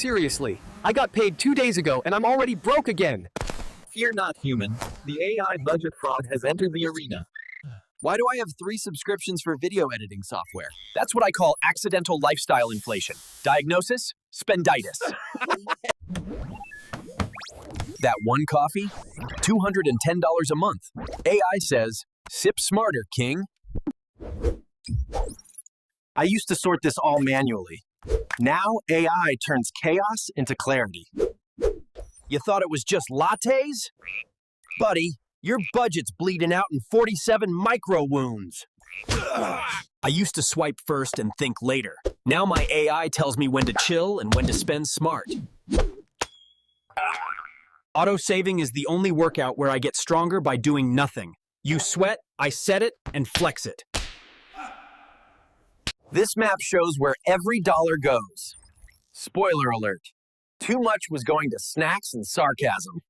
Seriously, I got paid 2 days ago and I'm already broke again. Fear not, human. The AI budget fraud has entered the arena. Why do I have 3 subscriptions for video editing software? That's what I call accidental lifestyle inflation. Diagnosis? Spenditis. That one coffee? $210 a month. AI says, sip smarter, king. I used to sort this all manually. Now AI turns chaos into clarity. You thought it was just lattes? Buddy, your budget's bleeding out in 47 micro wounds. I used to swipe first and think later. Now my AI tells me when to chill and when to spend smart. Auto-saving is the only workout where I get stronger by doing nothing. You sweat, I set it, and flex it. This map shows where every dollar goes. Spoiler alert. Too much was going to snacks and sarcasm.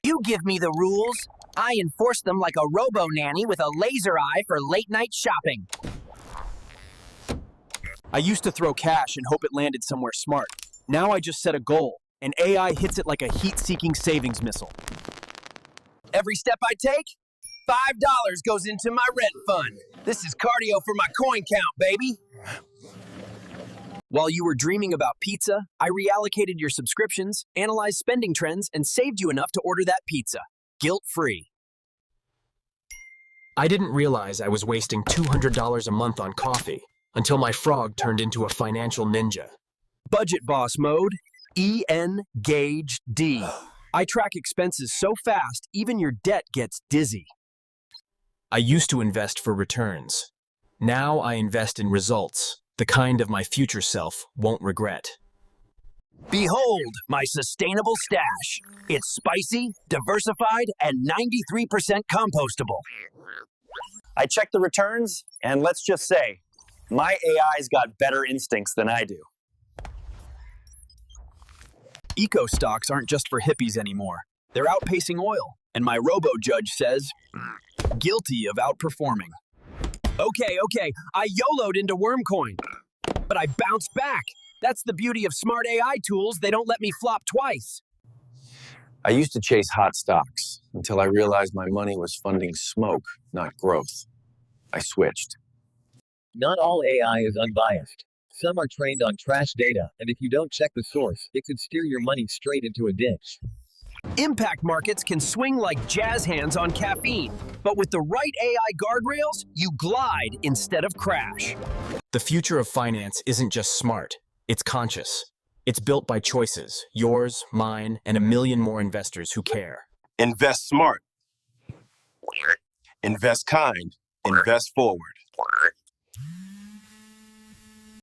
You give me the rules. I enforce them like a robo-nanny with a laser eye for late-night shopping. I used to throw cash and hope it landed somewhere smart. Now I just set a goal, and AI hits it like a heat-seeking savings missile. Every step I take, $5 goes into my rent fund. This is cardio for my coin count, baby. While you were dreaming about pizza, I reallocated your subscriptions, analyzed spending trends, and saved you enough to order that pizza. Guilt-free. I didn't realize I was wasting $200 a month on coffee until my frog turned into a financial ninja. Budget boss mode, E-N-Gage-D. I track expenses so fast, even your debt gets dizzy. I used to invest for returns. Now I invest in results, the kind of my future self won't regret. Behold my sustainable stash. It's spicy, diversified, and 93% compostable. I checked the returns, and let's just say, my AI's got better instincts than I do. Eco stocks aren't just for hippies anymore. They're outpacing oil, and my robo-judge says, guilty of outperforming. Okay, I YOLO'd into Wormcoin, but I bounced back. That's the beauty of smart AI tools. They don't let me flop twice. I used to chase hot stocks until I realized my money was funding smoke, not growth. I switched. Not all AI is unbiased. Some are trained on trash data, and if you don't check the source, it could steer your money straight into a ditch. Impact markets can swing like jazz hands on caffeine, but with the right AI guardrails, you glide instead of crash. The future of finance isn't just smart, it's conscious. It's built by choices, yours, mine, and a million more investors who care. Invest smart. Invest kind. Invest forward.